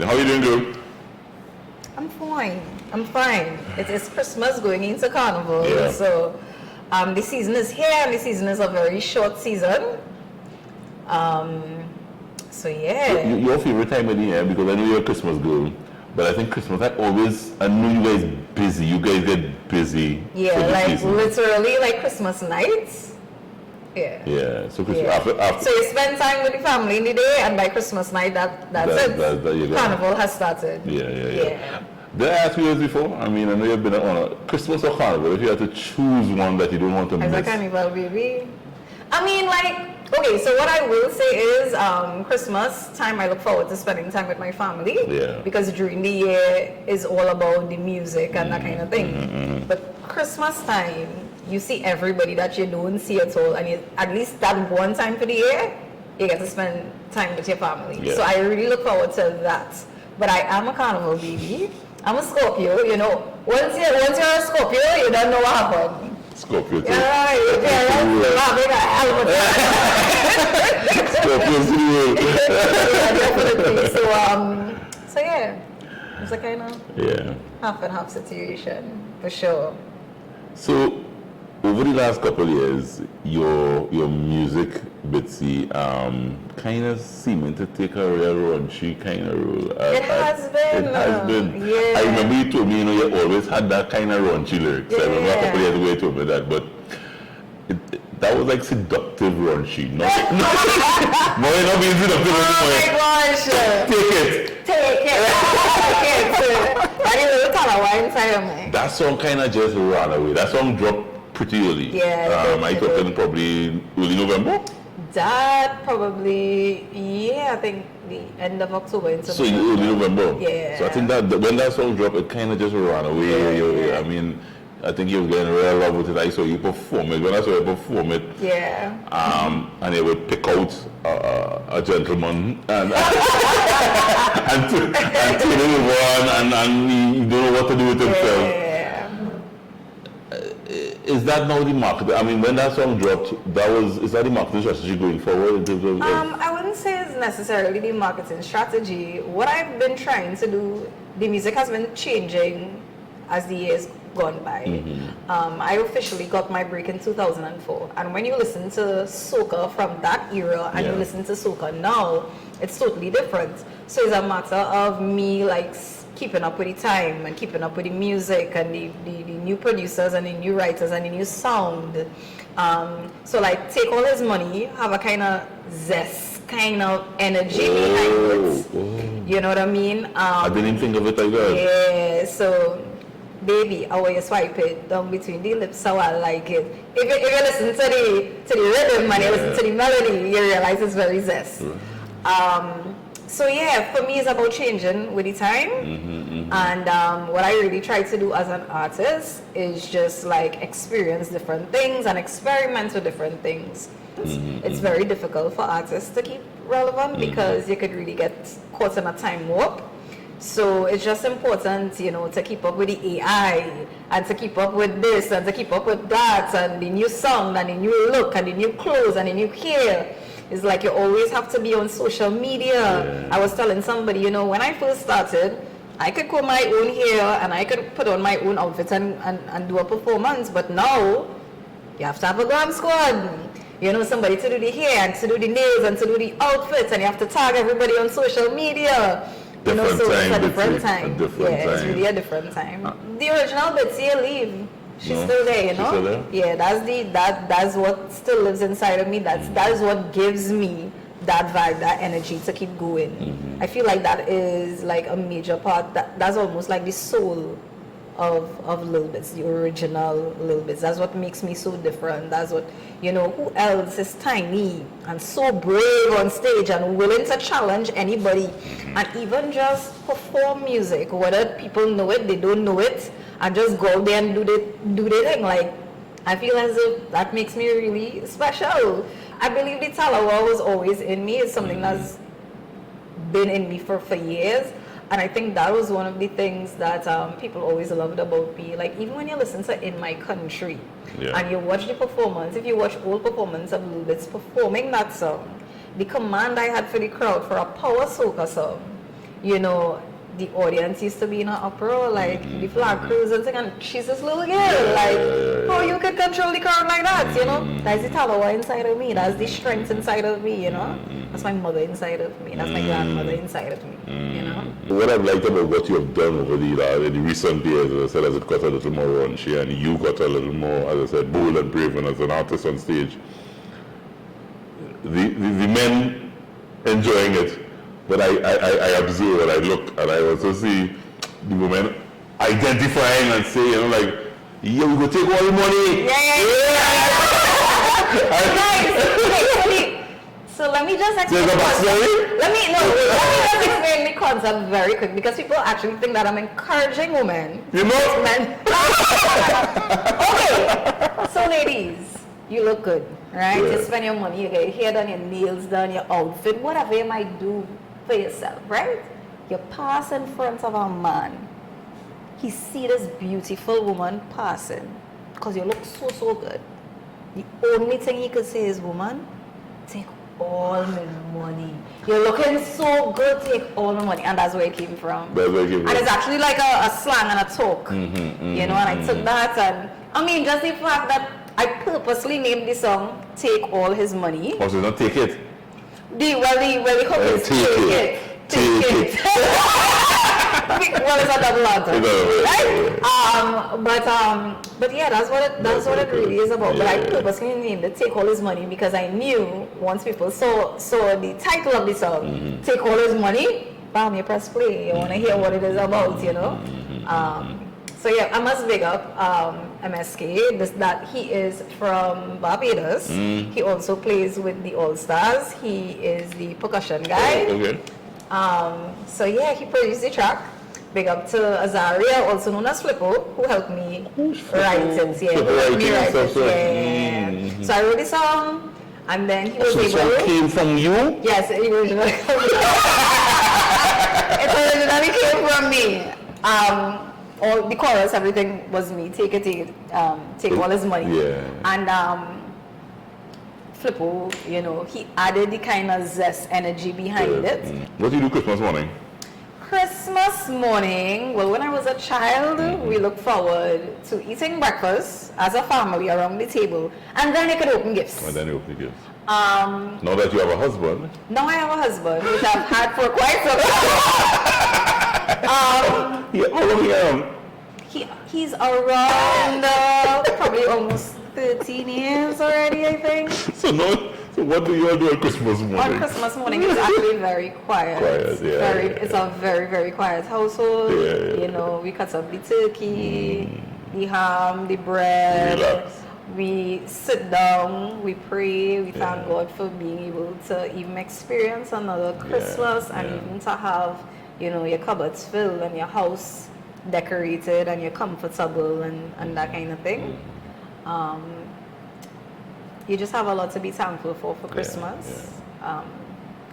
How are you doing, girl? I'm fine. It's Christmas going into Carnival, Yeah. so the season is here, and the season is a very short season. So yeah. Your favorite time of the year, because I know you're a Christmas girl, but I think Christmas, I know you guys busy. You guys get busy. Yeah, for the like season. literally like Christmas nights. Yeah. Yeah. So Christmas, Yeah. after So you spend time with the family in the day, and by Christmas night, that's it. you go. Carnival has started. Yeah. Did I ask you this before? I mean, I know you've been on a Christmas or Carnival. If you had to choose one that you don't want to As a miss. Carnival baby. I mean, okay, so what I will say is Christmas time, I look forward to spending time with my family. Yeah. Because during the year is all about the music and that kind of thing. But Christmas time, you see everybody that you don't see at all, and at least that one time for the year, you get to spend time with your family. Yeah. So I really look forward to that. But I am a Carnival baby. I'm a Scorpio, you know. Once you're a Scorpio, you don't know what happened. Scorpio too. Yeah, Scorpio's rule. definitely. So yeah, it's a kind of half and half situation for sure. So, over the last couple of years, your music, Bitsy, kind of seeming to take a real raunchy kind of role. It has been. Yeah. I remember you told me, you always had that kind of raunchy lyrics. I remember a couple of years ago you told me that, but that was like seductive raunchy. No, you're not being seductive anymore. Oh my gosh. Take it. I didn't really tell her why inside of me. That song kind of just ran away. That song dropped pretty early. Yeah. I talking probably early November. That probably, I think the end of October into So early November. Yeah. So I think that when that song dropped, it kind of just ran away. Yeah. I mean, I think you were getting real love with it. I saw you perform it. When I saw you perform it, and they would pick out a gentleman and turn it over and he don't know what to do with himself. Yeah. Is that now the market? I mean, when that song dropped, is that the marketing strategy going forward? I wouldn't say it's necessarily the marketing strategy. What I've been trying to do, the music has been changing as the years gone by. I officially got my break in 2004, and when you listen to soca from that era and you listen to soca now, it's totally different. So it's a matter of me keeping up with the time and keeping up with the music and the new producers and the new writers and the new sound. So take all his money, have a kind of zest, kind of energy behind it. You know what I mean? I didn't even think of it like that. Yeah, so baby, how you swipe it down between the lips, so I like it. If you listen to the rhythm and you listen to the melody, you realize it's very zest. So yeah, for me it's about changing with the time. And what I really try to do as an artist is just experience different things and experiment with different things. It's very difficult for artists to keep relevant because you could really get caught in a time warp. So it's just important, to keep up with the AI and to keep up with this and to keep up with that and the new sound and the new look and the new clothes and the new hair. It's you always have to be on social media. Yeah. I was telling somebody, when I first started, I could comb my own hair and I could put on my own outfit and do a performance. But now, you have to have a glam squad. Somebody to do the hair and to do the nails and to do the outfits, and you have to tag everybody on social media. So it's a different time. It's really a different time. The original Bitsy leave. She's still there, She's still there? Yeah, that's what still lives inside of me. That is what gives me that vibe, that energy to keep going. I feel like that is a major part. That's almost like the soul of Lil Bitts, the original Lil Bitts. That's what makes me so different. That's what, who else is tiny and so brave on stage and willing to challenge anybody and even just perform music, whether people know it, they don't know it, and just go out there and do their thing. I feel as if that makes me really special. I believe the talawa was always in me. It's something that's been in me for years. And I think that was one of the things that people always loved about me. Even when you listen to In My Country and you watch the performance, if you watch old performance of Lil Bitts performing that song, the command I had for the crowd for a power soca song, you know, the audience used to be in an uproar, like the flag crews and thing, and she's this little girl, like, how you can control the crowd like that, you know? That's the Talawa inside of me, that's the strength inside of me, you know? That's my mother inside of me, that's my grandmother inside of me, you know? What I've liked about what you have done over in the recent years, as I said, as it got a little more raunchy, and you got a little more, as I said, bold and brave as an artist on stage, the men enjoying it. But I observe and I look and I also see the women identifying and say, you know, like, yeah, we go take all the money. Nice. So let me just explain. Let me just explain the concept very quick because people actually think that I'm encouraging women. You know? Men. Okay. So ladies, you look good, right? Yeah. You spend your money, you get your hair done, your nails done, your outfit, whatever you might do for yourself, right? You pass in front of a man. He see this beautiful woman passing because you look so good. The only thing he could say is, woman, take all my money. You're looking so good, take all my money. And that's where it came from. And it's actually like a slang and a talk. You know, and I took that and, I mean, just the fact that I purposely named the song Take All His Money. Oh, so not take it? The hook is take it. Well, it's a double answer, right? But yeah, that's what it really is about. But I purposely named it Take All His Money because I knew once people saw the title of the song, Take All His Money, bam, you press play. You want to hear what it is about, you know. So yeah, I must big up MSK. That he is from Barbados. He also plays with the All Stars. He is the percussion guy. Okay. So yeah, he produced the track. Big up to Azaria, also known as Flippo, who helped me write it. Yeah, So I wrote the song, and then he was able. So it came from you? Yes, it originally came from me. All the chorus, everything was me. Take all his money. Yeah. And Flippo, you know, he added the kind of zest energy behind it. What do you do Christmas morning? Christmas morning, well, when I was a child, we looked forward to eating breakfast as a family around the table, and then you could open gifts. And then you open gifts. Now that you have a husband. Now I have a husband, which I've had for quite some time. He's around probably almost 13 years already, I think. So what do you all do on Christmas morning? On Christmas morning, it's actually very quiet. It's a very, very quiet household. You know, we cut up the turkey, the ham, the bread. Relax. We sit down, we pray, we thank God for being able to even experience another Christmas and even to have, you know, your cupboards filled and your house decorated and you're comfortable and that kind of thing. You just have a lot to be thankful for Christmas.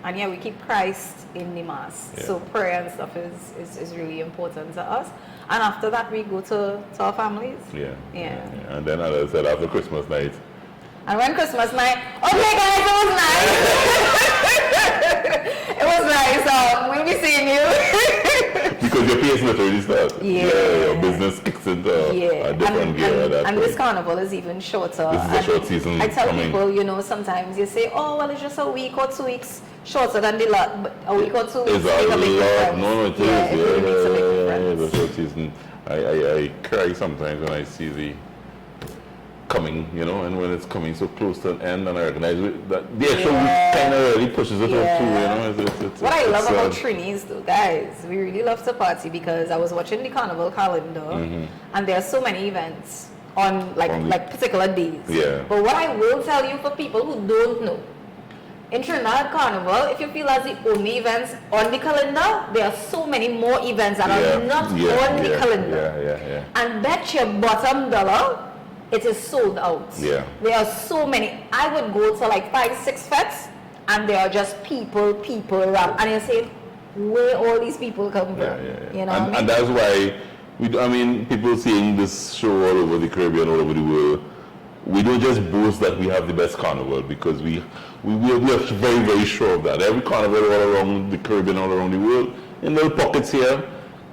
And yeah, we keep Christ in the mass. So prayer and stuff is really important to us. And after that, we go to our families. And then, as I said, after Christmas night. And when Christmas night, okay guys, it was nice. It was nice. We'll be seeing you. Because your PS literally starts. Your business kicks into a different gear. And this carnival is even shorter. This is a short season. I tell people, you know, sometimes you say, oh, well, it's just a week or 2 weeks shorter than the lot, but a week or 2 weeks make a big difference. No, it is. It really makes a big difference. The short season. I cry sometimes when I see the coming, you know, and when it's coming so close to an end, and I recognize that the extra week kind of really pushes it up too, you know. What I love about Trinis though, guys, we really love to party because I was watching the carnival calendar and there are so many events on like particular days. But what I will tell you for people who don't know, in Trinidad Carnival, if you feel as the only events on the calendar, there are so many more events that are not on the calendar. And bet your bottom dollar, it is sold out. There are so many. I would go to like 5-6 fetes and there are just people around. And you say, where all these people come from? You know and that's why, people seeing this show all over the Caribbean, all over the world, we don't just boast that we have the best carnival because we are very, very sure of that. Every carnival all around the Caribbean, all around the world, in little pockets here,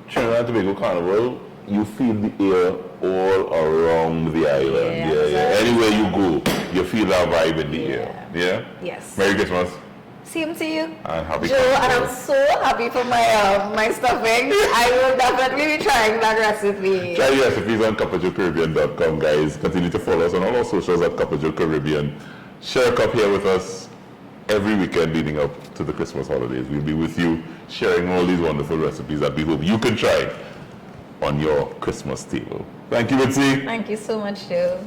Trinidad and Tobago Carnival, you feel the air all around the island. Anywhere you go, you feel that vibe in the air. Yeah? Yes. Merry Christmas. Same to you, and happy Joe, and I'm so happy for my stuffing. I will definitely be trying that recipe. Try the recipes on CupofJoeCaribbean.com, guys. Continue to follow us on all our socials at Cup of Joe Caribbean. Share a cup here with us every weekend leading up to the Christmas holidays. We'll be with you sharing all these wonderful recipes that we hope you can try on your Christmas table. Thank you, Bitsy. Thank you so much, Joe.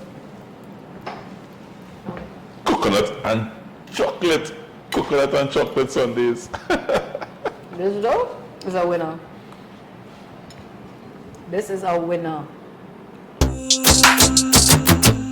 Coconut and chocolate. Coconut and chocolate sundaes. This though is a winner. This is a winner.